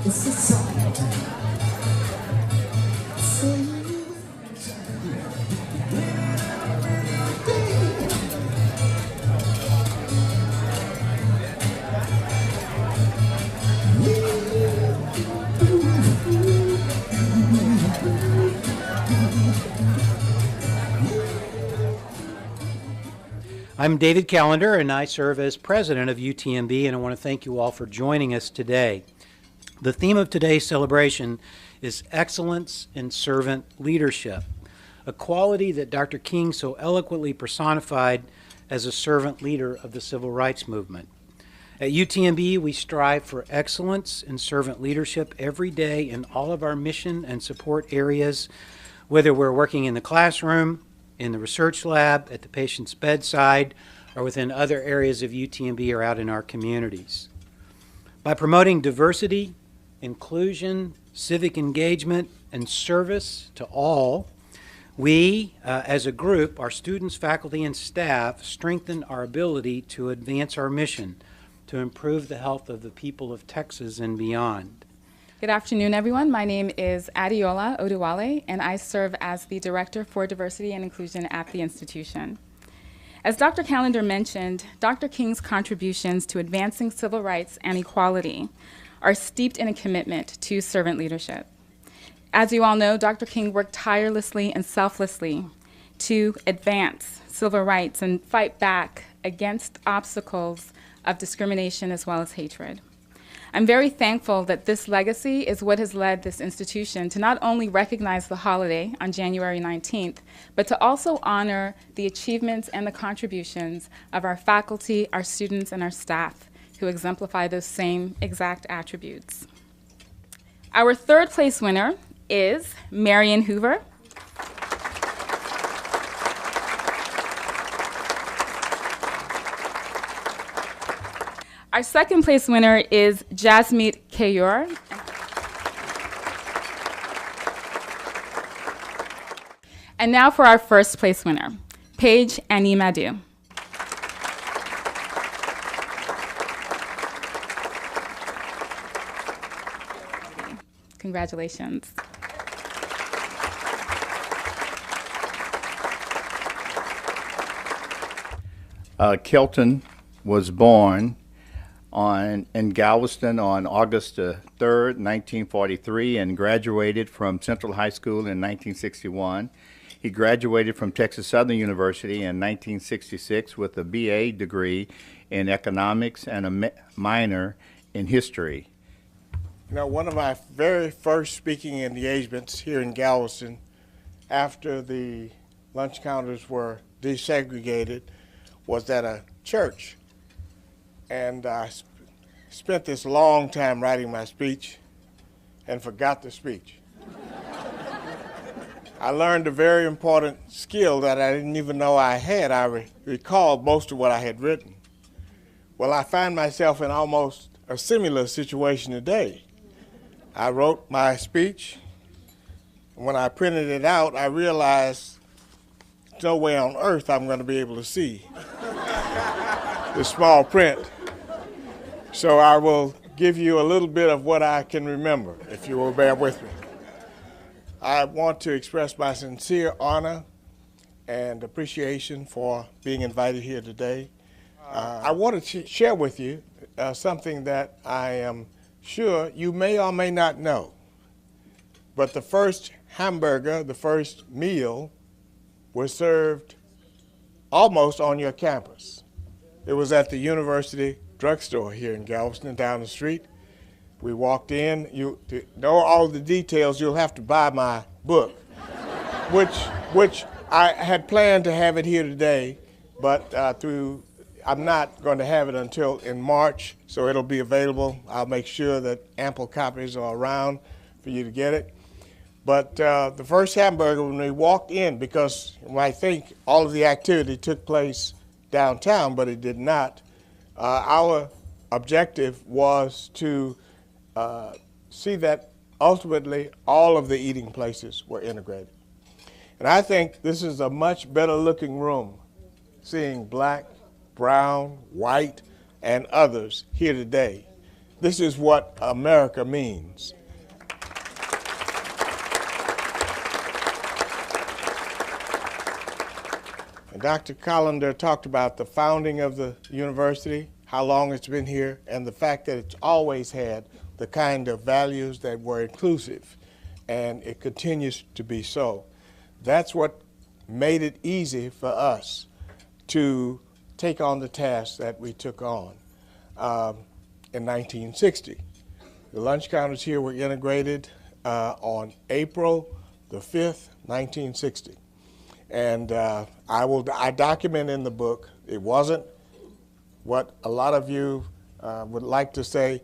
It's a song. I'm David Callender, and I serve as president of UTMB, and I want to thank you all for joining us today. The theme of today's celebration is excellence in servant leadership, a quality that Dr. King so eloquently personified as a servant leader of the civil rights movement. At UTMB, we strive for excellence in servant leadership every day in all of our mission and support areas, whether we're working in the classroom, in the research lab, at the patient's bedside, or within other areas of UTMB or out in our communities. By promoting diversity, inclusion, civic engagement, and service to all, we, as a group, our students, faculty, and staff, strengthen our ability to advance our mission to improve the health of the people of Texas and beyond. Good afternoon, everyone. My name is Adiola Oduwale, and I serve as the Director for Diversity and Inclusion at the institution. As Dr. Callender mentioned, Dr. King's contributions to advancing civil rights and equality are steeped in a commitment to servant leadership. As you all know, Dr. King worked tirelessly and selflessly to advance civil rights and fight back against obstacles of discrimination as well as hatred. I'm very thankful that this legacy is what has led this institution to not only recognize the holiday on January 19th, but to also honor the achievements and the contributions of our faculty, our students, and our staff who exemplify those same exact attributes. Our third place winner is Marion Hoover. Our second place winner is Jasmeet Kaur. And now for our first place winner, Paige Animadu. Congratulations. Kelton was born in Galveston on August 3rd, 1943, and graduated from Central High School in 1961. He graduated from Texas Southern University in 1966 with a BA degree in economics and a minor in history. You know, one of my very first speaking engagements here in Galveston after the lunch counters were desegregated was at a church. And I spent this long time writing my speech and forgot the speech. I learned a very important skill that I didn't even know I had. I recalled most of what I had written. Well, I find myself in almost a similar situation today. I wrote my speech, and when I printed it out, I realized there's no way on earth I'm going to be able to see the small print. So I will give you a little bit of what I can remember, if you will bear with me. I want to express my sincere honor and appreciation for being invited here today. I want to share with you something that I am sure you may or may not know. But the first hamburger, the first meal, was served almost on your campus. It was at the University drugstore here in Galveston, down the street. We walked in. To know all the details, you'll have to buy my book, which I had planned to have it here today, but I'm not going to have it until in March, so it'll be available. I'll make sure that ample copies are around for you to get it. But the first hamburger, when we walked in, because I think all of the activity took place downtown, but it did not, our objective was to see that ultimately all of the eating places were integrated. And I think this is a much better looking room, seeing black, brown, white, and others here today. This is what America means. And Dr. Callender talked about the founding of the university, how long it's been here, and the fact that it's always had the kind of values that were inclusive, and it continues to be so. That's what made it easy for us to take on the task that we took on in 1960. The lunch counters here were integrated on April the 5th, 1960. And I document in the book, it wasn't what a lot of you would like to say,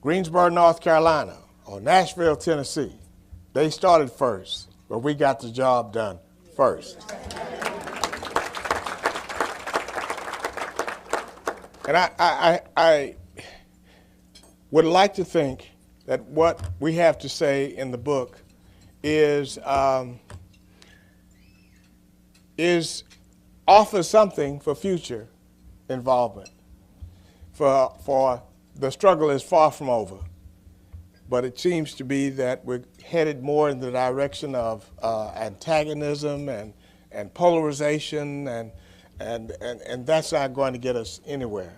Greensboro, North Carolina, or Nashville, Tennessee. They started first, but we got the job done first. And I would like to think that what we have to say in the book is offer something for future involvement. For the struggle is far from over, but it seems to be that we're headed more in the direction of antagonism and polarization, and that's not going to get us anywhere.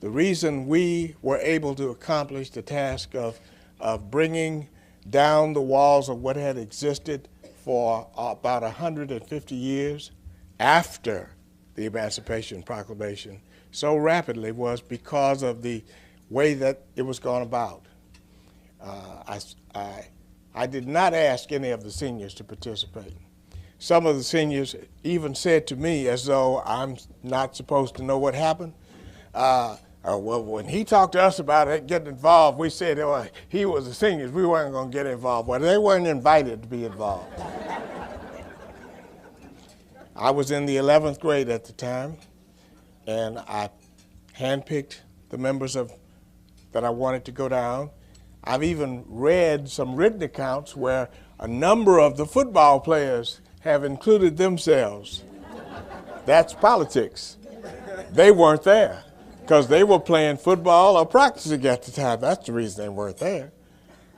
The reason we were able to accomplish the task of bringing down the walls of what had existed for about 150 years after the Emancipation Proclamation so rapidly was because of the way that it was gone about. I did not ask any of the seniors to participate. Some of the seniors even said to me, as though I'm not supposed to know what happened, well, when he talked to us about it, getting involved, we said, well, he was a senior, we weren't going to get involved. Well, they weren't invited to be involved. I was in the 11th grade at the time, and I handpicked the members that I wanted to go down. I've even read some written accounts where a number of the football players have included themselves. That's politics. They weren't there because they were playing football or practicing at the time. That's the reason they weren't there.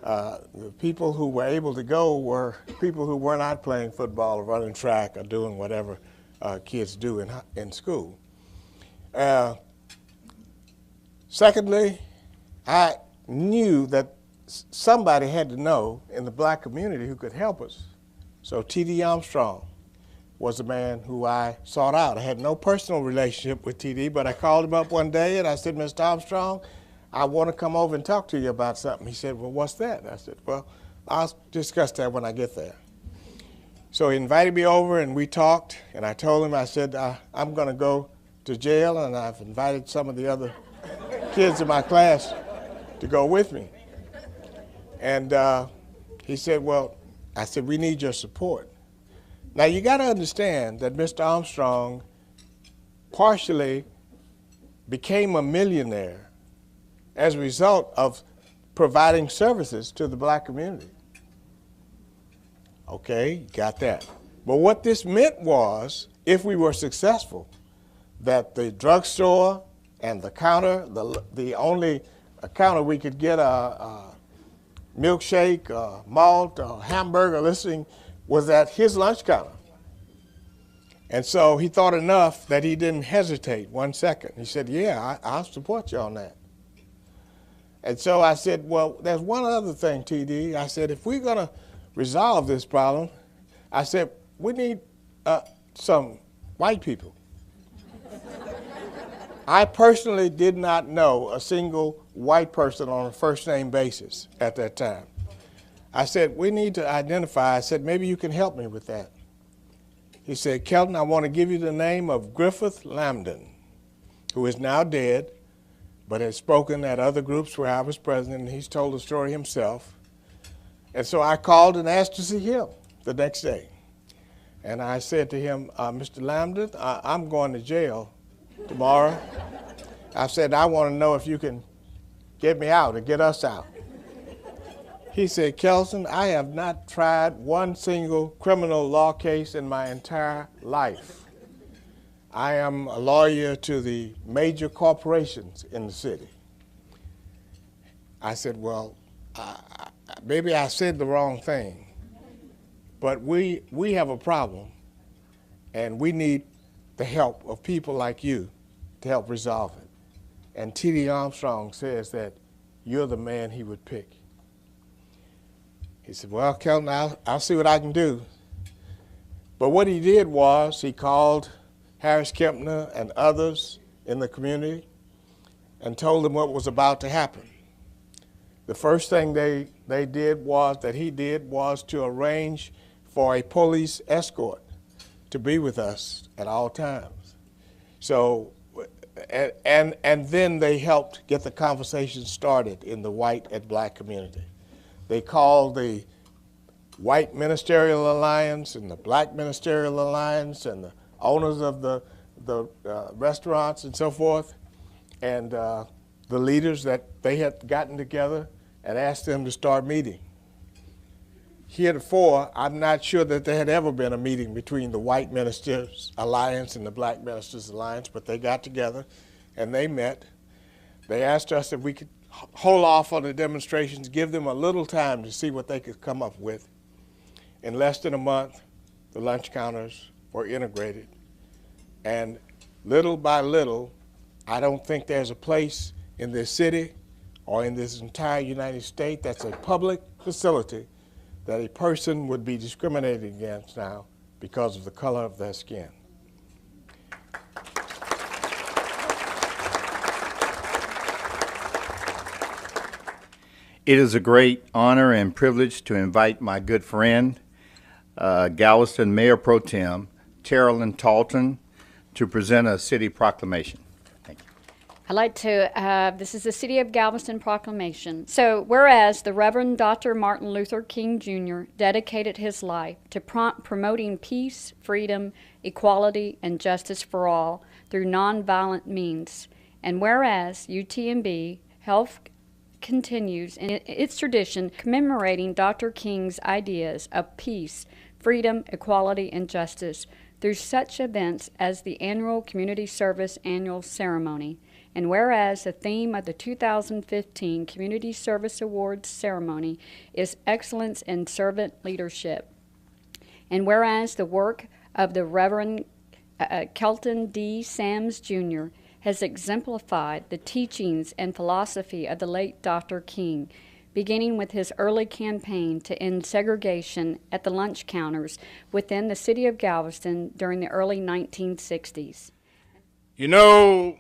The people who were able to go were people who were not playing football or running track or doing whatever kids do in school. Secondly, I knew that somebody had to know in the black community who could help us. So T.D. Armstrong was the man who I sought out. I had no personal relationship with T.D., but I called him up one day and I said, Mr. Armstrong, I want to come over and talk to you about something. He said, well, what's that? I said, well, I'll discuss that when I get there. So he invited me over and we talked, and I told him, I said, I'm going to go to jail, and I've invited some of the other kids in my class to go with me. And he said, well, I said, we need your support. Now, you got to understand that Mr. Armstrong partially became a millionaire as a result of providing services to the black community. Okay, got that. But what this meant was, if we were successful, that the drugstore and the counter, the only counter we could get a milkshake, a malt, a hamburger listing was at his lunch counter. And so he thought enough that he didn't hesitate 1 second. He said, yeah, I'll support you on that. And so I said, well, there's one other thing, TD. I said, if we're going to resolve this problem, I said, we need some white people. I personally did not know a single white person on a first-name basis at that time. I said, we need to identify. I said, maybe you can help me with that. He said, Kelton, I want to give you the name of Griffith Lambden, who is now dead, but has spoken at other groups where I was president, and he's told the story himself. And so I called and asked to see him the next day. And I said to him, Mr. Lambden, I'm going to jail tomorrow. I said, I want to know if you can get me out or get us out. He said, Kelson, I have not tried one single criminal law case in my entire life. I am a lawyer to the major corporations in the city. I said, well, maybe I said the wrong thing, but we have a problem, and we need the help of people like you to help resolve it. And T.D. Armstrong says that you're the man he would pick. He said, well, Kelton, I'll see what I can do. But what he did was he called Harris Kempner and others in the community and told them what was about to happen. The first thing he did was to arrange for a police escort to be with us at all times. So, and then they helped get the conversation started in the white and black community. They called the White Ministerial Alliance and the Black Ministerial Alliance and the owners of the restaurants and so forth, and the leaders that they had gotten together and asked them to start meeting. Heretofore, I'm not sure that there had ever been a meeting between the White Ministers Alliance and the Black Ministers Alliance, but they got together and they met. They asked us if we could hold off on the demonstrations, give them a little time to see what they could come up with. In less than a month, the lunch counters were integrated. And little by little, I don't think there's a place in this city or in this entire United States that's a public facility that a person would be discriminated against now because of the color of their skin. It is a great honor and privilege to invite my good friend, Galveston Mayor Pro Tem, Terrellyn Talton, to present a city proclamation. Thank you. I'd like to, this is the City of Galveston proclamation. So, whereas the Reverend Dr. Martin Luther King Jr. dedicated his life to promoting peace, freedom, equality, and justice for all through nonviolent means, and whereas UTMB Health continues in its tradition commemorating Dr. King's ideas of peace, freedom, equality, and justice through such events as the annual Community Service Annual Ceremony. And whereas the theme of the 2015 Community Service Awards ceremony is Excellence in Servant Leadership. And whereas the work of the Reverend Kelton D. Sams Jr. has exemplified the teachings and philosophy of the late Dr. King, beginning with his early campaign to end segregation at the lunch counters within the city of Galveston during the early 1960s. You know,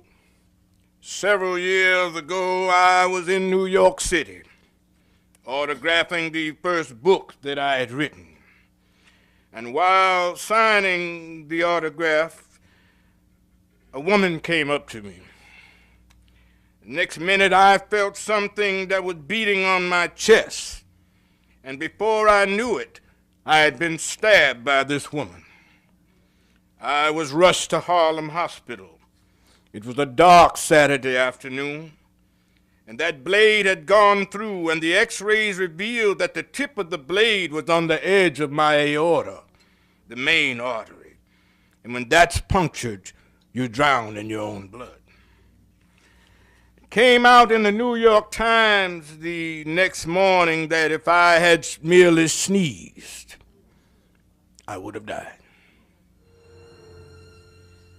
several years ago, I was in New York City, autographing the first book that I had written. And while signing the autograph, a woman came up to me. The next minute, I felt something that was beating on my chest. And before I knew it, I had been stabbed by this woman. I was rushed to Harlem Hospital. It was a dark Saturday afternoon, and that blade had gone through, and the x-rays revealed that the tip of the blade was on the edge of my aorta, the main artery. And when that's punctured, you drown in your own blood. It came out in the New York Times the next morning that if I had merely sneezed, I would have died.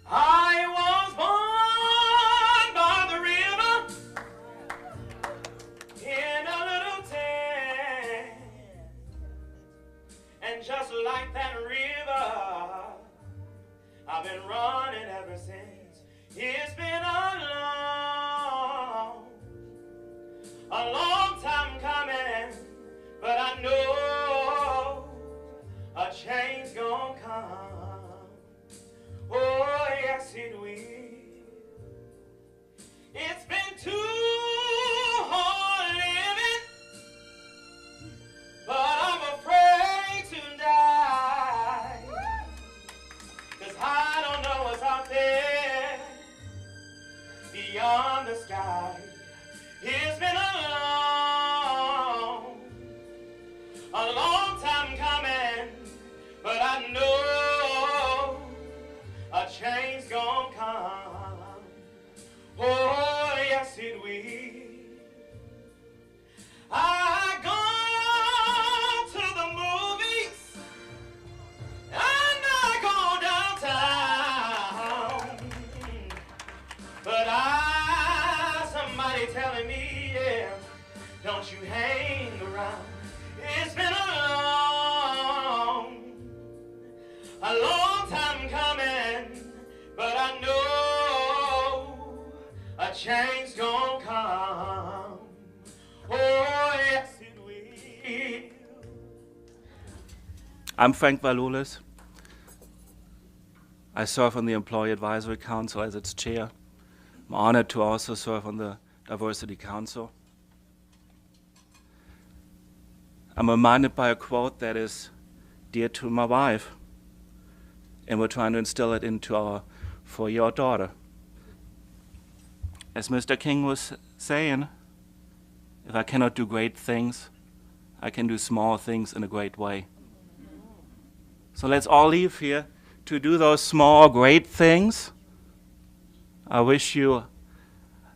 I was born by the river in a little town, and just like that river, I've been running ever since. It's been a long time coming, but I know a change gonna come. Oh, yes, it will. It's been too hard living, but I'm afraid to die. 'Cause I don't know what's out there beyond the sky. It's been a long time coming, but I know a change gonna come. Oh, yes, it will. change gonna come. Oh, yes, it will. I'm Frank Valulis. I serve on the Employee Advisory Council as its chair. I'm honored to also serve on the Diversity Council. I'm reminded by a quote that is dear to my wife, and we're trying to instill it into our 4-year-old daughter. As Mr. King was saying, if I cannot do great things, I can do small things in a great way. So let's all leave here to do those small, great things. I wish you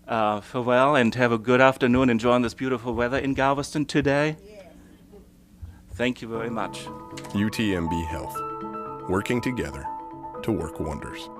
farewell and have a good afternoon enjoying this beautiful weather in Galveston today. Thank you very much. UTMB Health, working together to work wonders.